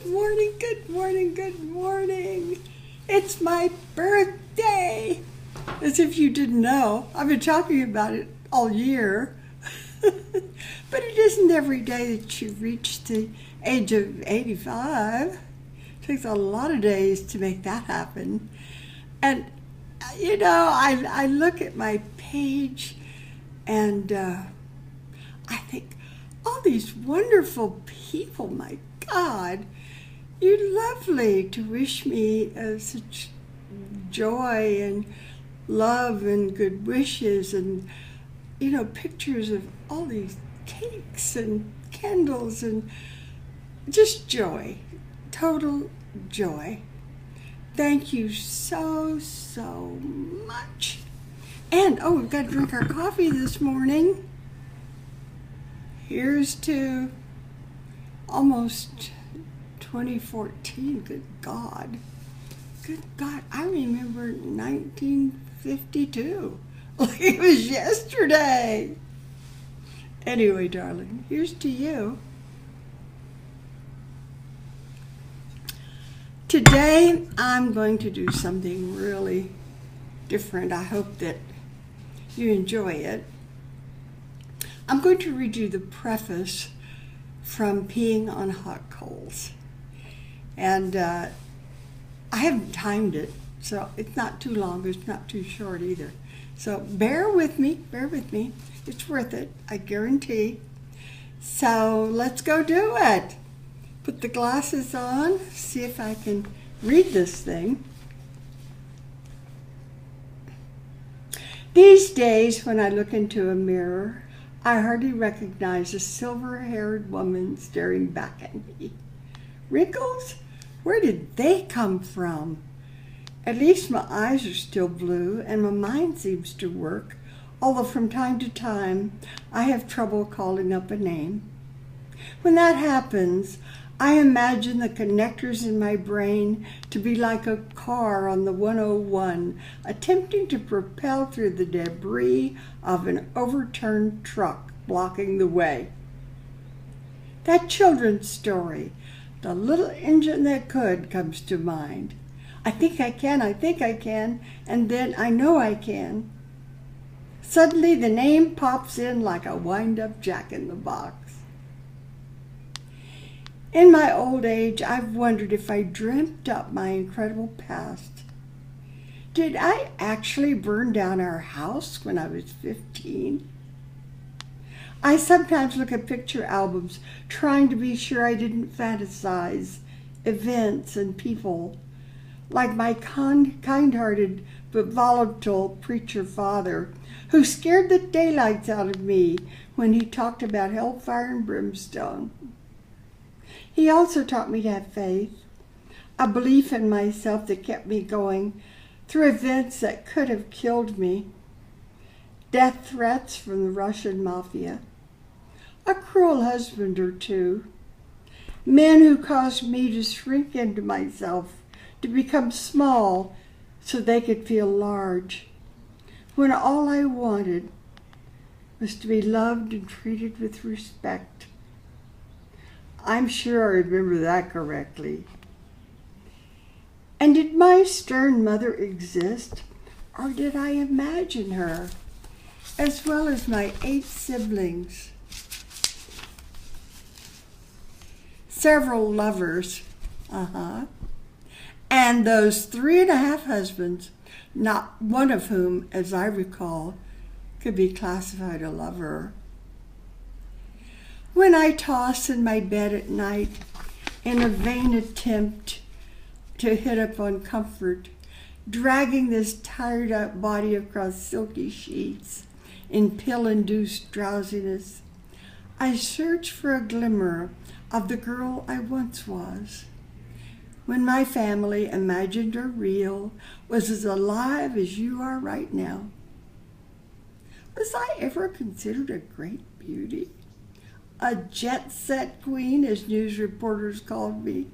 morning, good morning, good morning. It's my birthday. As if you didn't know. I've been talking about it all year. But it isn't every day that you reach the age of 85. It takes a lot of days to make that happen. And, you know, I look at my page and I think, all these wonderful people, my God, you're lovely to wish me such joy and love and good wishes and, you know, pictures of all these cakes and candles and just joy, total joy. Thank you so, so much. And, oh, we've got to drink our coffee this morning. Here's to almost 2014. Good God. Good God. I remember 1952. Like it was yesterday. Anyway, darling, here's to you. Today, I'm going to do something really different. I hope that you enjoy it. I'm going to read you the preface from Peeing on Hot Coals. And I haven't timed it, so it's not too long, it's not too short either. So bear with me. It's worth it, I guarantee. So let's go do it. Put the glasses on, see if I can read this thing. These days, when I look into a mirror, I hardly recognize a silver-haired woman staring back at me. Wrinkles? Where did they come from? At least my eyes are still blue and my mind seems to work, although from time to time I have trouble calling up a name. When that happens, I imagine the connectors in my brain to be like a car on the 101 attempting to propel through the debris of an overturned truck blocking the way. That children's story, The Little Engine That Could, comes to mind. I think I can, and then I know I can. Suddenly the name pops in like a wind-up jack-in-the-box. In my old age, I've wondered if I dreamt up my incredible past. Did I actually burn down our house when I was 15? I sometimes look at picture albums trying to be sure I didn't fantasize events and people, like my kind-hearted but volatile preacher father, who scared the daylights out of me when he talked about hellfire and brimstone. He also taught me to have faith, a belief in myself that kept me going through events that could have killed me. Death threats from the Russian mafia, a cruel husband or two, men who caused me to shrink into myself, to become small so they could feel large, when all I wanted was to be loved and treated with respect. I'm sure I remember that correctly. And did my stern mother exist, or did I imagine her, as well as my 8 siblings? Several lovers, and those 3.5 husbands, not one of whom, as I recall, could be classified a lover. When I toss in my bed at night in a vain attempt to hit upon comfort, dragging this tired-out body across silky sheets in pill-induced drowsiness, I search for a glimmer of the girl I once was, when my family, imagined or real, was as alive as you are right now. Was I ever considered a great beauty? A jet-set queen, as news reporters called me?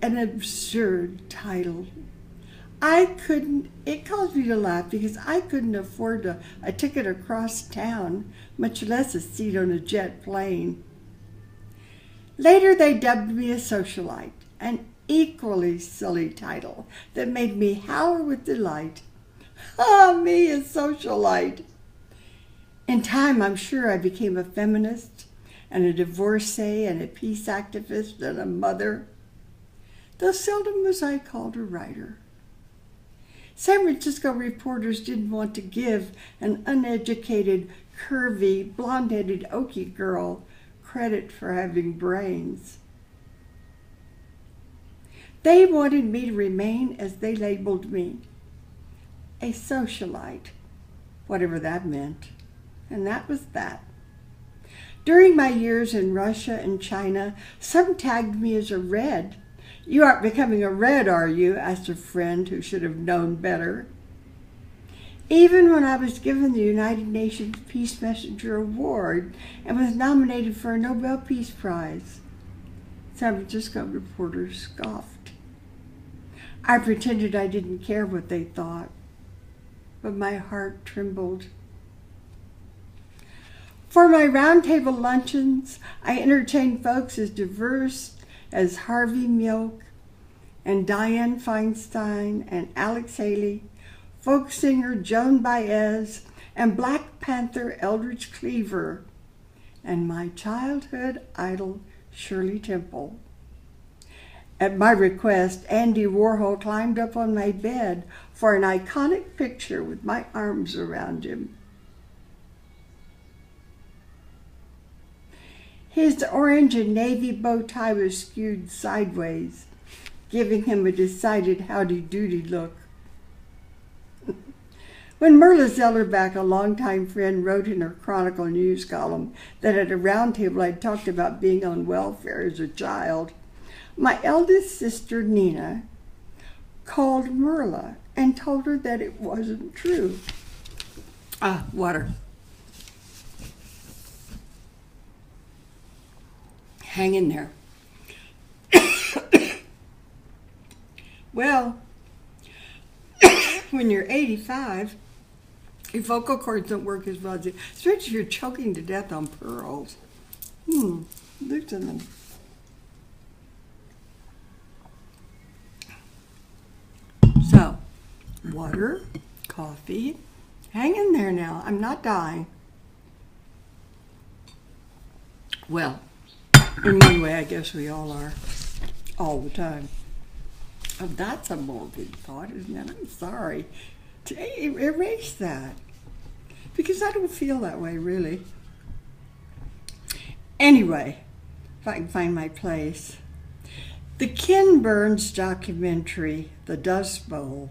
An absurd title. It caused me to laugh because I couldn't afford a ticket across town, much less a seat on a jet plane. Later, they dubbed me a socialite, an equally silly title that made me howl with delight. Ah, me, a socialite! In time, I'm sure I became a feminist and a divorcee and a peace activist and a mother, though seldom was I called a writer. San Francisco reporters didn't want to give an uneducated, curvy, blonde-headed Okie girl credit for having brains. They wanted me to remain, as they labeled me, a socialite, whatever that meant. And that was that. During my years in Russia and China, some tagged me as a red. "You aren't becoming a red, are you?" asked a friend who should have known better. Even when I was given the United Nations Peace Messenger Award and was nominated for a Nobel Peace Prize, San Francisco reporters scoffed. I pretended I didn't care what they thought, but my heart trembled. For my roundtable luncheons, I entertained folks as diverse as Harvey Milk and Dianne Feinstein and Alex Haley, folk singer Joan Baez, and Black Panther Eldridge Cleaver, and my childhood idol Shirley Temple. At my request, Andy Warhol climbed up on my bed for an iconic picture with my arms around him. His orange and navy bow tie was skewed sideways, giving him a decided howdy-doody look. When Merla Zellerbach, a longtime friend, wrote in her Chronicle news column that at a round table I'd talked about being on welfare as a child, my eldest sister, Nina, called Merla and told her that it wasn't true. Water. Hang in there. Well, when you're 85, your vocal cords don't work as well as especially if you're choking to death on pearls. Loosen them. So, water, coffee. Hang in there now. I'm not dying. Well, in one way, I guess we all are, all the time. Oh, that's a morbid thought, isn't it? I'm sorry. Erase that. Because I don't feel that way, really. Anyway, if I can find my place. The Ken Burns documentary, The Dust Bowl,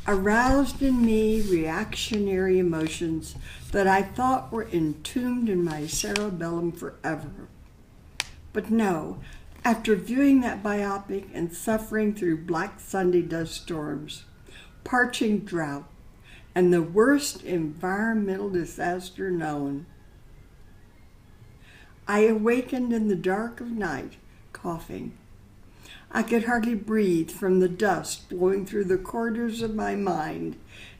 aroused in me reactionary emotions that I thought were entombed in my cerebellum forever. But no, after viewing that biopic and suffering through Black Sunday dust storms, parching drought, and the worst environmental disaster known, I awakened in the dark of night, coughing. I could hardly breathe from the dust blowing through the corridors of my mind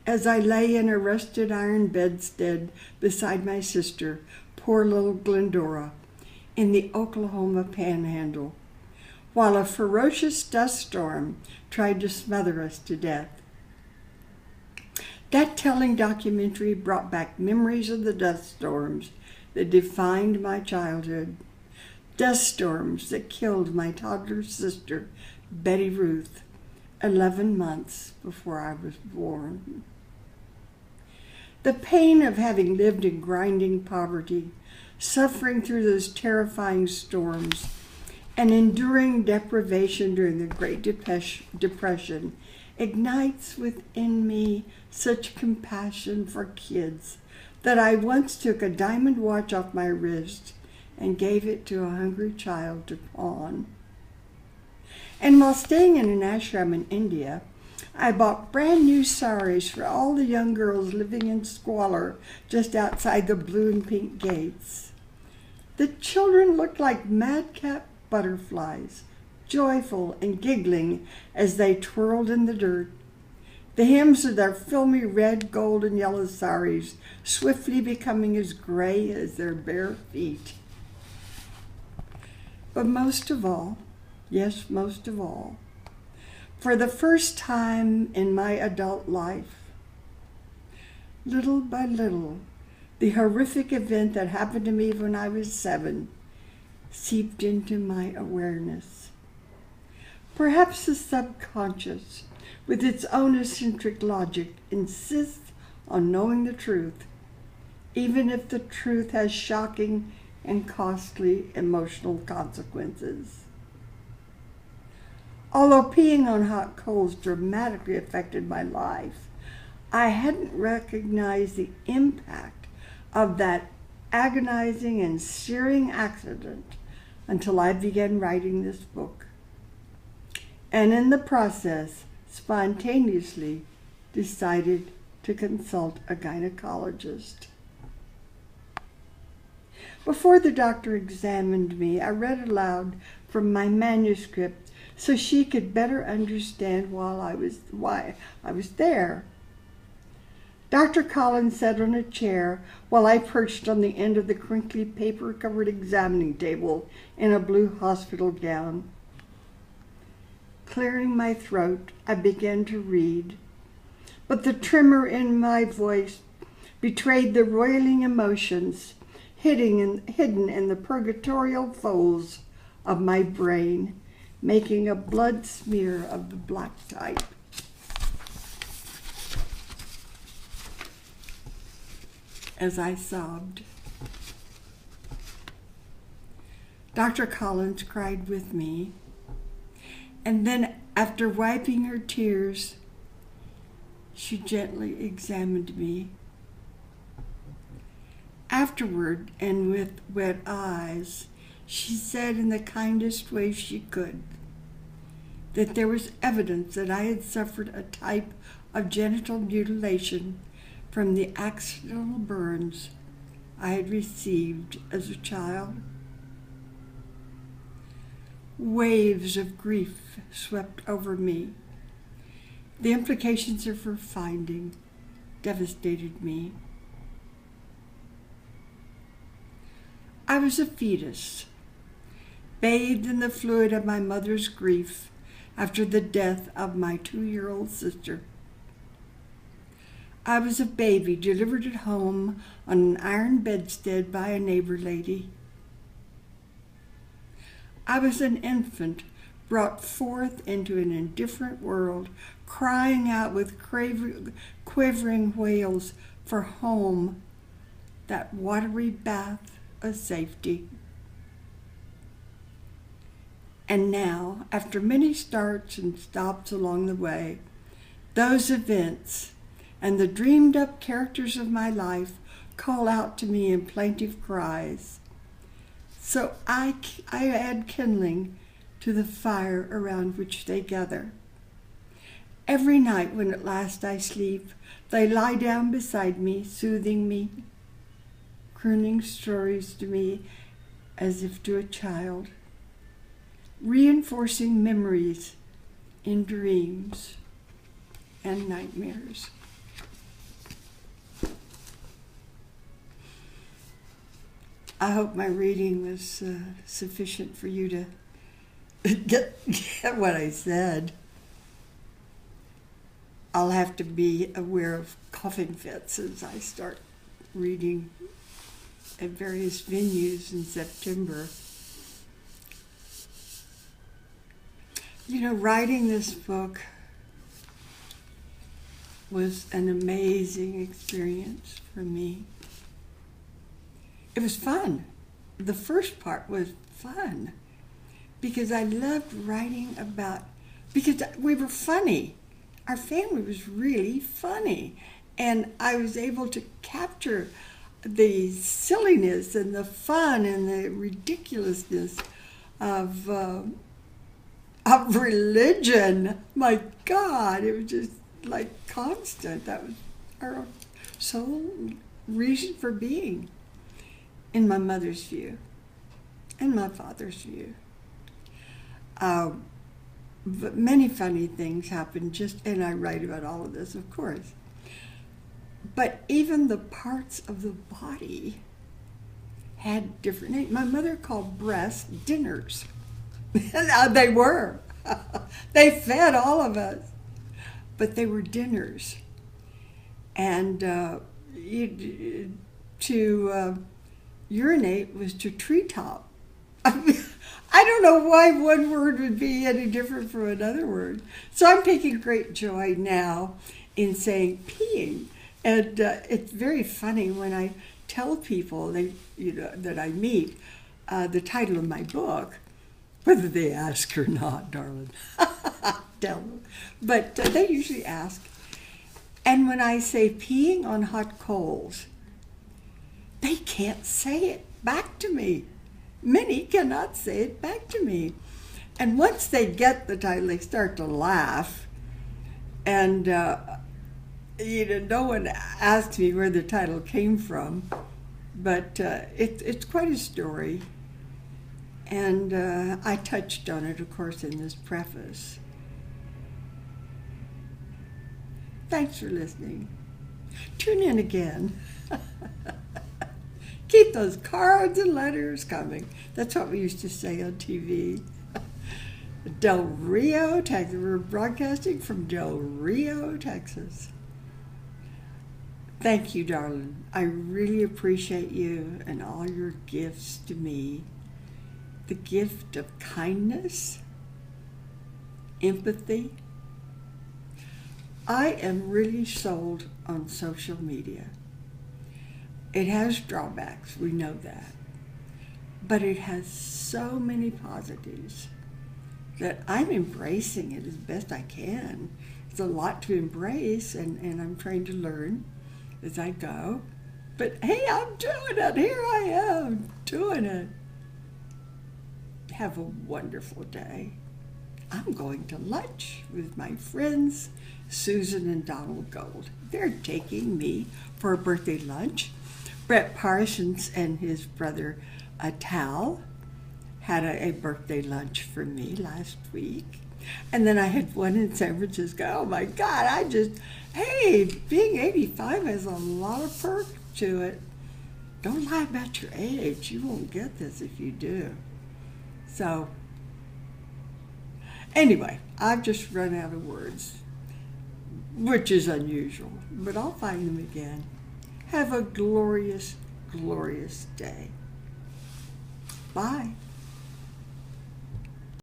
as I lay in a rusted iron bedstead beside my sister, poor little Glendora, in the Oklahoma Panhandle, while a ferocious dust storm tried to smother us to death. That telling documentary brought back memories of the dust storms that defined my childhood, dust storms that killed my toddler sister, Betty Ruth, 11 months before I was born. The pain of having lived in grinding poverty, suffering through those terrifying storms, and enduring deprivation during the Great Depression ignites within me such compassion for kids that I once took a diamond watch off my wrist and gave it to a hungry child to pawn. And while staying in an ashram in India, I bought brand new saris for all the young girls living in squalor just outside the blue and pink gates. The children looked like madcap butterflies, joyful and giggling as they twirled in the dirt. The hems of their filmy red, gold, and yellow saris swiftly becoming as gray as their bare feet. But most of all, yes, most of all, for the first time in my adult life, little by little, the horrific event that happened to me when I was 7 seeped into my awareness. Perhaps the subconscious, with its own eccentric logic, insists on knowing the truth, even if the truth has shocking and costly emotional consequences. Although peeing on hot coals dramatically affected my life, I hadn't recognized the impact of that agonizing and searing accident until I began writing this book, and in the process spontaneously decided to consult a gynecologist. Before the doctor examined me, I read aloud from my manuscript so she could better understand why I was there. Dr. Collins sat on a chair while I perched on the end of the crinkly paper-covered examining table in a blue hospital gown. Clearing my throat, I began to read, but the tremor in my voice betrayed the roiling emotions hidden in the purgatorial folds of my brain, making a blood smear of the black type. As I sobbed, Dr. Collins cried with me, and then, after wiping her tears, she gently examined me. Afterward, and with wet eyes, she said in the kindest way she could that there was evidence that I had suffered a type of genital mutilation from the accidental burns I had received as a child. Waves of grief swept over me. The implications of her finding devastated me. I was a fetus, bathed in the fluid of my mother's grief after the death of my 2-year-old sister. I was a baby delivered at home on an iron bedstead by a neighbor lady. I was an infant brought forth into an indifferent world, crying out with quivering wails for home, that watery bath of safety. And now, after many starts and stops along the way, those events and the dreamed-up characters of my life call out to me in plaintive cries. So I add kindling to the fire around which they gather. Every night when at last I sleep, they lie down beside me, soothing me, crooning stories to me as if to a child, reinforcing memories in dreams and nightmares. I hope my reading was sufficient for you to get what I said. I'll have to be aware of coughing fits as I start reading at various venues in September. You know, writing this book was an amazing experience for me. It was fun. The first part was fun because I loved writing about, because we were funny. Our family was really funny. And I was able to capture the silliness and the fun and the ridiculousness of religion. My God, it was just like constant. That was our sole reason for being, in my mother's view and my father's view. But many funny things happened and I write about all of this, of course. But even the parts of the body had different names. My mother called breasts dinners. Now they were. They fed all of us, but they were dinners. And to urinate was to treetop. I don't know why one word would be any different from another word. So I'm taking great joy now in saying peeing. And it's very funny when I tell people that I meet the title of my book, whether they ask or not, darling. Tell them. But they usually ask. And when I say peeing on hot coals, they can't say it back to me. Many cannot say it back to me. And once they get the title, they start to laugh. And, no one asked me where the title came from, but it's quite a story. And I touched on it, of course, in this preface. Thanks for listening. Tune in again. Keep those cards and letters coming. That's what we used to say on TV. Del Rio, Texas. We're broadcasting from Del Rio, Texas. Thank you, darling. I really appreciate you and all your gifts to me. The gift of kindness, empathy. I am really sold on social media. It has drawbacks, we know that. But it has so many positives that I'm embracing it as best I can. It's a lot to embrace, and I'm trying to learn as I go. But hey, I'm doing it. Here I am doing it. Have a wonderful day. I'm going to lunch with my friends, Susan and Donald Gold. They're taking me for a birthday lunch. Brett Parsons and his brother Tal had a birthday lunch for me last week. And then I had one in San Francisco. Oh my God, hey, being 85 has a lot of perks to it. Don't lie about your age. You won't get this if you do. So, anyway, I've just run out of words, which is unusual, but I'll find them again. Have a glorious, glorious day. Bye.